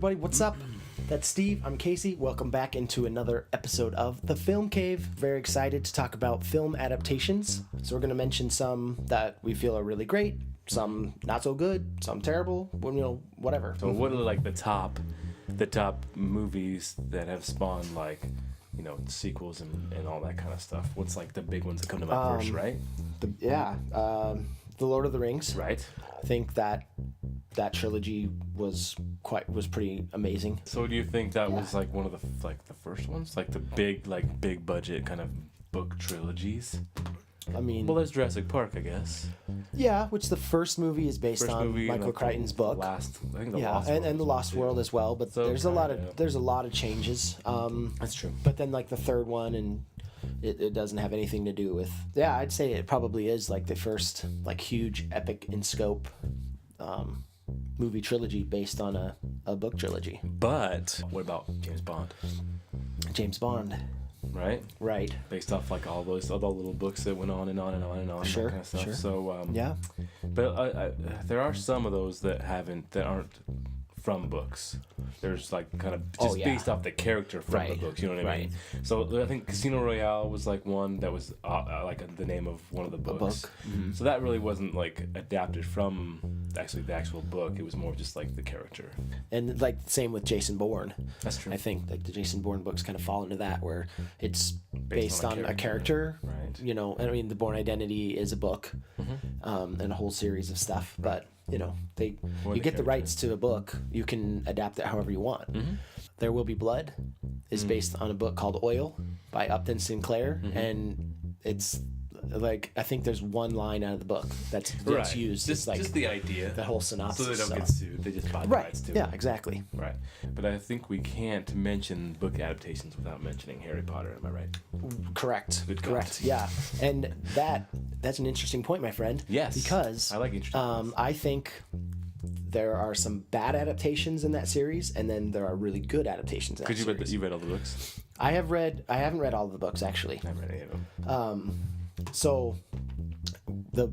everybody. What's up? That's Steve. I'm Casey. Welcome back into another episode of The Film Cave. Very excited to talk about film adaptations. So we're going to mention some that we feel are really great, some not so good, some terrible, whatever. So what are like the top movies that have spawned like, sequels and all that kind of stuff? What's like the big ones that come to mind first, right? The Lord of the Rings. Right. I think that trilogy was pretty amazing. So do you think that was like one of the first ones, like the big budget kind of book trilogies? I mean, well, there's Jurassic Park, I guess. Yeah, which the first movie is based on Michael Crichton's book. Lost and the Lost World as well. But so there's a lot of changes. That's true. But then like the third one, and it doesn't have anything to do with. Yeah, I'd say it probably is like the first like huge epic in scope movie trilogy based on a book trilogy. But what about James Bond? James Bond. Right. Based off like all those other little books that went on and on and on and on. Sure. That kind of stuff. Sure. So yeah. But there are some of those that aren't from books. There's like kind of just based off the character from the books. You know what I mean? So I think Casino Royale was like one that was like the name of one of the books. A book. Mm-hmm. So that really wasn't like adapted from actually the actual book. It was more just like the character. And like same with Jason Bourne. That's true. I think like the Jason Bourne books kind of fall into that where it's based on a character. Right. I mean the Bourne Identity is a book, and a whole series of stuff, but you get the rights to a book, you can adapt it however you want. There Will Be Blood is based on a book called Oil by Upton Sinclair, and it's like I think there's one line out of the book that's used. Just the idea. The whole synopsis. So they don't get sued. They just buy the rights to it. Yeah, exactly. Right. But I think we can't mention book adaptations without mentioning Harry Potter. Am I right? Correct. Good Correct. Yeah. And that's an interesting point, my friend. Yes. Because I like interesting points. I think there are some bad adaptations in that series, and then there are really good adaptations in that series. Because you read all the books? I haven't read all of the books, actually. I haven't read any of them. So the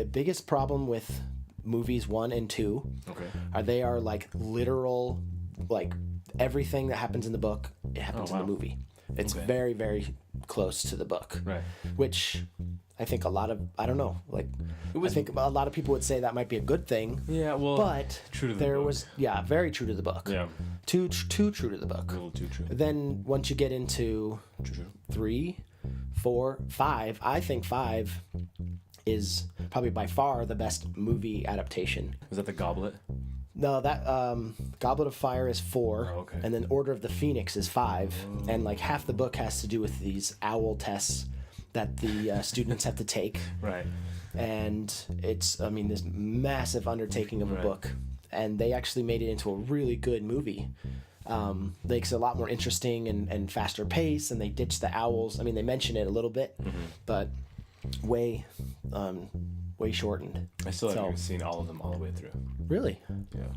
biggest problem with movies 1 and 2 are they are like literal, like everything that happens in the book, it happens in the movie. It's very, very close to the book. Right. Which I think I think a lot of people would say that might be a good thing. Yeah, well, but true to the book. Very true to the book. Yeah. Too true to the book. A little too true. Then once you get into 3, 4, 5, I think 5 is probably by far the best movie adaptation. Was that The Goblet? No, that Goblet of Fire is 4, and then Order of the Phoenix is 5, and like half the book has to do with these owl tests that the students have to take. Right. And it's, this massive undertaking of a book, and they actually made it into a really good movie. Makes it a lot more interesting and faster pace, and they ditched the owls. I mean, they mention it a little bit, but way shortened. I still haven't seen all of them all the way through. Really? Yeah.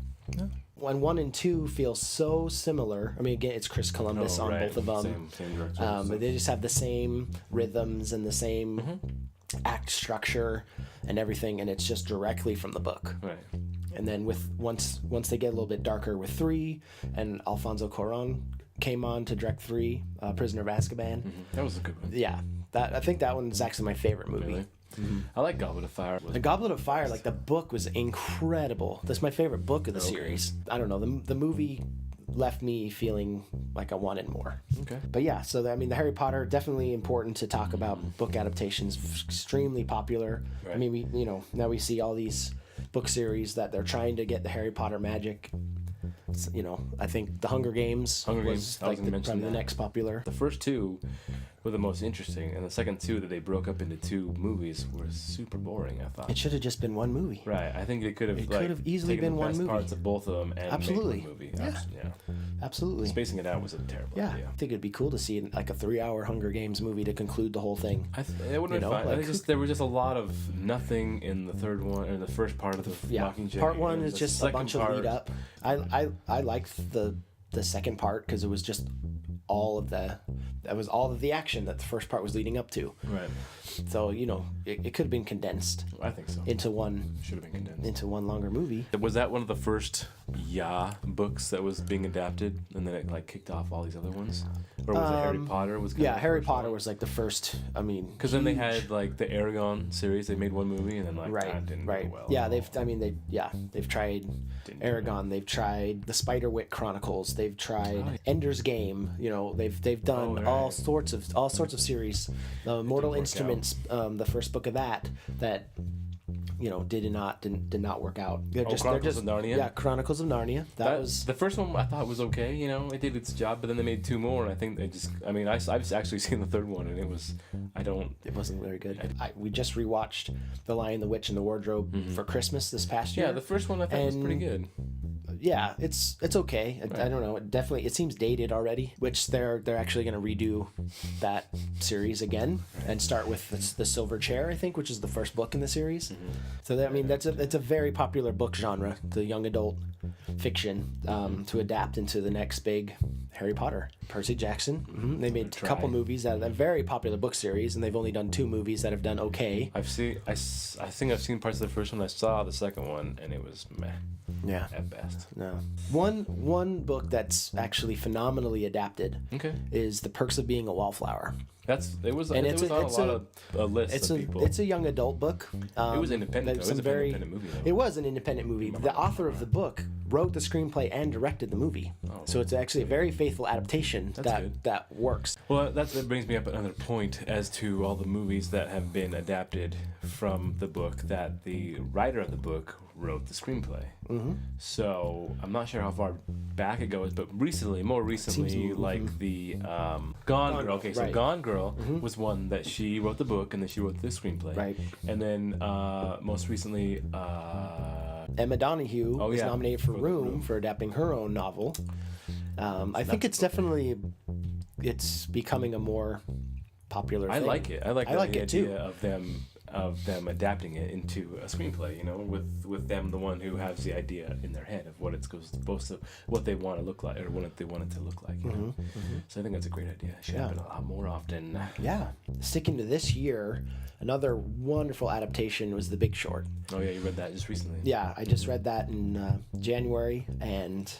When 1 and 2 feel so similar. I mean, again, it's Chris Columbus on both of them. Same director. They just have the same rhythms and the same act structure and everything, and it's just directly from the book. Right. And then once they get a little bit darker with 3, and Alfonso Cuarón came on to direct 3, Prisoner of Azkaban. That was a good one. Yeah, I think that one is actually my favorite movie. Really? I like Goblet of Fire. The Goblet of Fire, like the book was incredible. That's my favorite book of the series. I don't know, the movie left me feeling like I wanted more. Okay. But yeah, so the Harry Potter, definitely important to talk about book adaptations. Extremely popular. Right. I mean, we now we see all these book series that they're trying to get the Harry Potter magic. I think the Hunger Games was like probably the next popular. The first 2 were the most interesting, and the second 2 that they broke up into 2 movies were super boring, I thought. It should have just been one movie. Right. I think it could have easily been one movie. Parts of both of them and absolutely made one movie. Yeah. Absolutely. Spacing it out was a terrible idea. I think it'd be cool to see like a 3-hour Hunger Games movie to conclude the whole thing. It would have been fine. I think there was just a lot of nothing in the third one, or the first part of the Mockingjay. Part 1 is just a bunch of lead up. I liked the second part because it was just all of the that was all of the action that the first part was leading up to. Right. So it could have been condensed. I think so. Into one. Should have been condensed into one longer movie. Was that one of the first books that was being adapted, and then it like kicked off all these other ones, or was it Harry Potter? Harry Potter was like the first. I mean, because then they had like the Aragon series. They made one movie, and then like that didn't go well. Yeah, they've tried Aragon. They've tried the Spiderwick Chronicles. They've tried Ender's Game. They've done all sorts of series. Mortal Instruments, the first book of that did not work out. Chronicles of Narnia. Yeah, Chronicles of Narnia. That was the first one. I thought was okay. It did its job, but then they made two more, and I think they just. I mean, I've actually seen the third one, and it was. It wasn't very good. We just rewatched The Lion, the Witch, and the Wardrobe for Christmas this past year. Yeah, the first one I thought was pretty good. Yeah, it's okay. Right. I don't know. It seems dated already, which they're actually going to redo that series again and start with the Silver Chair, I think, which is the first book in the series. Mm-hmm. So that's a very popular book genre, the young adult fiction, to adapt into the next big Harry Potter. Percy Jackson. Mm-hmm. They made a couple movies out of that very popular book series, and they've only done 2 movies that have done okay. I think I've seen parts of the first one. I saw the second one, and it was meh. Yeah. At best. No. One book that's actually phenomenally adapted is The Perks of Being a Wallflower. It was on a list of people. It's a young adult book. It was independent. It was an independent movie. It was an independent movie. The author of the book wrote the screenplay and directed the movie. So it's actually a very faithful adaptation that works. Well, that brings me up another point as to all the movies that have been adapted from the book that the writer of the book wrote the screenplay. Mm-hmm. So I'm not sure how far back it goes, but more recently, like the Gone Girl. Okay, so Gone Girl was one that she wrote the book and then she wrote the screenplay. Right. And then most recently, Emma Donoghue was nominated for Room for adapting her own novel. I think it's becoming a more popular thing. I like it. I like the idea too. of them adapting it into a screenplay, with them the one who has the idea in their head of what it's supposed to, what they want to look like, or what they want it to look like. So I think that's a great idea. It should happen a lot more often. Yeah. Sticking to this year, another wonderful adaptation was The Big Short. Oh yeah, you read that just recently. Yeah, I just read that in January, and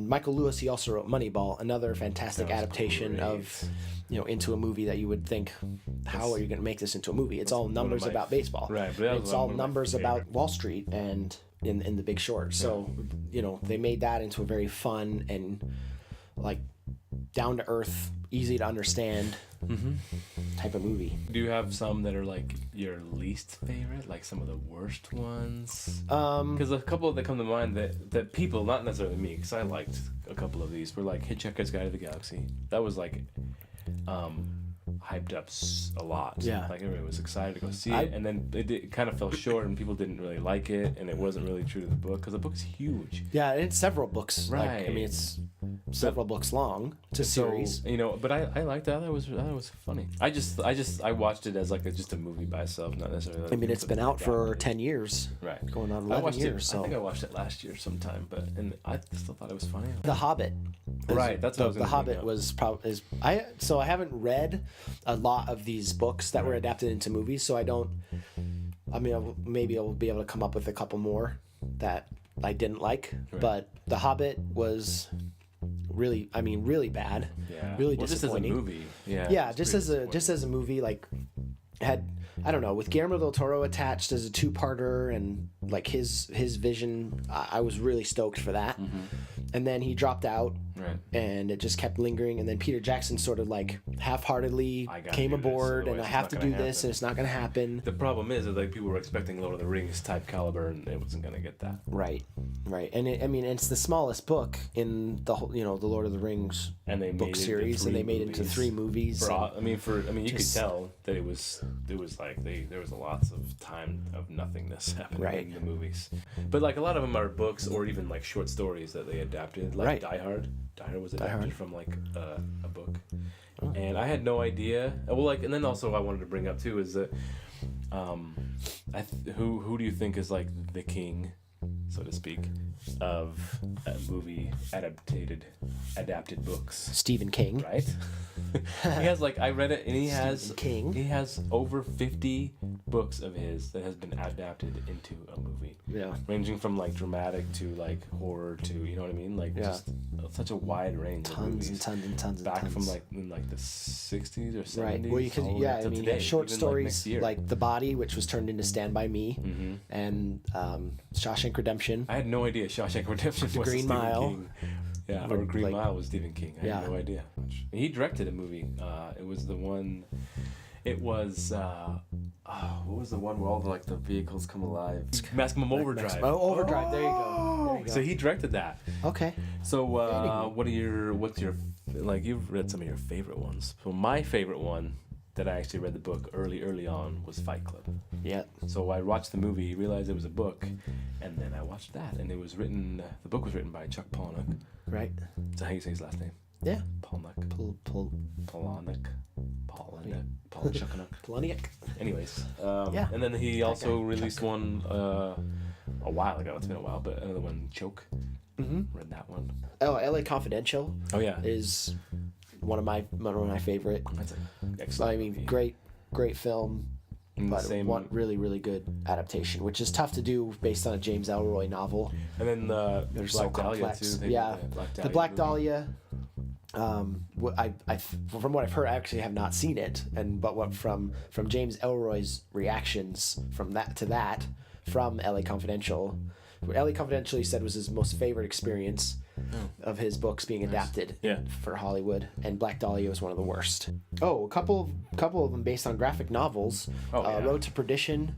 Michael Lewis, he also wrote Moneyball, another fantastic adaptation of into a movie that you would think, how are you going to make this into a movie? It's all numbers about baseball. Right. It's all numbers about Wall Street and in The Big Short. So, they made that into a very fun and like down to earth, easy to understand type of movie. Do you have some that are like your least favorite, like some of the worst ones? Because a couple that come to mind that people, not necessarily me, because I liked a couple of these, were like Hitchhiker's Guide to the Galaxy. That was like hyped up a lot. Yeah. Like everybody was excited to go see it, and then it kind of fell short, and people didn't really like it, and it wasn't really true to the book because the book's huge. Yeah, and it's several books. Right. It's several books long. It's a series. But I liked that. That was funny. I watched it as like just a movie by itself, not necessarily. Like it's been out for 10 years. Right. Going on 11 years. I think I watched it last year sometime, and I still thought it was funny. The Hobbit. Right. That's what The Hobbit was probably I haven't read a lot of these books that were adapted into movies, so maybe I'll be able to come up with a couple more that I didn't like. Right. But The Hobbit was really bad. Yeah. Really disappointing. Just as a movie. Yeah. Yeah, just as a movie, like had, I don't know, with Guillermo del Toro attached as a 2-parter and like his vision, I was really stoked for that. And then he dropped out, and it just kept lingering. And then Peter Jackson sort of like half-heartedly came aboard, and I have to do this, and it's not going to happen. The problem is that like people were expecting Lord of the Rings type caliber, and it wasn't going to get that. Right. And it's the smallest book in the whole, the Lord of the Rings book series, and they made it into 3 movies. You could tell that it was like there was lots of time of nothingness happening in the movies. But like a lot of them are books or even like short stories that they adapted. Like Die Hard. Die Hard was adapted from like a book. Oh. And I had no idea. And then also I wanted to bring up too is that who do you think is like the king, so to speak, of movie adapted books? Stephen King. Right? He has like, I read it, and he King. has over 50 books of his that has been adapted into a movie. Yeah. Ranging from like dramatic to like horror to, you know what I mean? Like just such a wide range of movies. Tons Back from like in like the 60s or 70s. Right. Well, you could, I mean, today, short stories like The Body, which was turned into Stand By Me, and Shawshank Redemption. I had no idea Shawshank Redemption was Green Stephen Mile. King. Yeah, or Green Mile was Stephen King. I had no idea. He directed a movie. It was the one. It was what was the one where all the vehicles come alive? Maximum Overdrive. Overdrive. There you go. So he directed that. Okay. So what's your like? You've read some of your favorite ones. So my favorite one that I actually read the book early on was Fight Club. Yeah. So I watched the movie, realized it was a book, and then I watched that, and it was written. The book was written by Chuck Palahniuk. Right. Is that how you say his last name? Yeah. Palahniuk. Palahniuk. Anyways, and then he also released one a while ago. It's been a while, but another one, Choke. Read that one. Oh, L.A. Confidential. Oh yeah, is one of my favorite. That's an excellent. I mean, movie. great film. But one really good adaptation, which is tough to do based on a James Elroy novel. And then they're Black so Dahlia complex. too. The Black Dahlia. I from what I've heard, I actually have not seen it, but from James Elroy's reactions from that to that from L.A. Confidential. L.A. Confidential, he said, was his most favorite experience of his books being adapted for Hollywood, and Black Dahlia was one of the worst. Oh, a couple of them based on graphic novels. Road to Perdition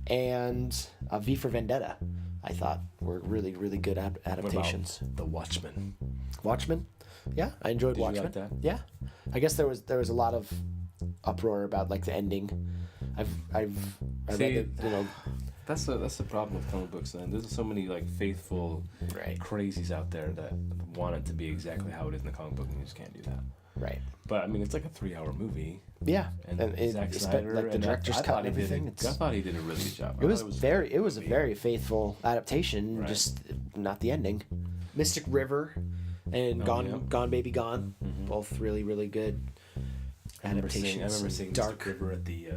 and V for Vendetta, I thought were really good adaptations. What about The Watchmen? Watchmen? Yeah, I enjoyed Watchmen. You like that? Yeah, I guess there was a lot of uproar about like the ending. I read it, That's the problem with comic books. Then there's so many like faithful crazies out there that want it to be exactly how it is in the comic book, and you just can't do that. Right. But I mean, it's like a 3-hour movie. Yeah, and Zack it's Snyder, like the director's cut and everything. I thought he did a really good job. It was a very faithful adaptation, just not the ending. Mystic River and Gone Baby Gone, both really good adaptations. I remember seeing Dark Mystic River at the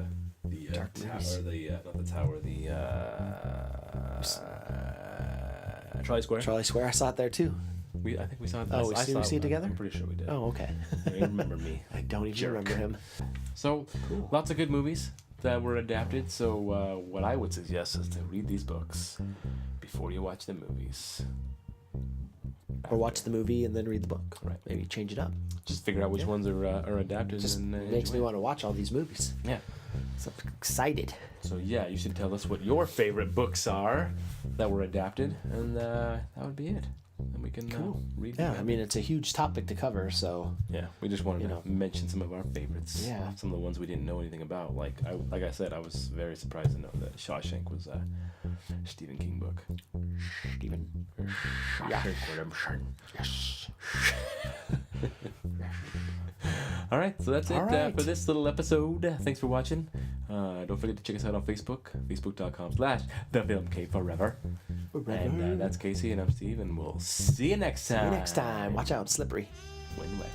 Dark tower, not the tower, the Trolley Square. Trolley Square. I saw it there too. I think we saw it. Oh, we see it together? I'm pretty sure we did. Oh, okay. You remember me? I don't even remember him. So, lots of good movies that were adapted. So, what I would suggest is to read these books before you watch the movies. Or watch the movie and then read the book. Right. Maybe change it up. Just figure out which ones are adapted. Just and makes me want to watch all these movies. Yeah. So excited. So yeah, you should tell us what your favorite books are that were adapted, and that would be it. And we can read. Yeah, I mean, it's a huge topic to cover, so yeah, we just wanted to mention some of our favorites. Yeah, some of the ones we didn't know anything about. Like I said, I was very surprised to know that Shawshank was a Stephen King book. Yes. All right, so that's it for this little episode. Thanks for watching. Don't forget to check us out on Facebook, facebook.com/thefilmcaveforever. And that's Casey, and I'm Steve, and we'll see you next time. Watch out, slippery. When wet.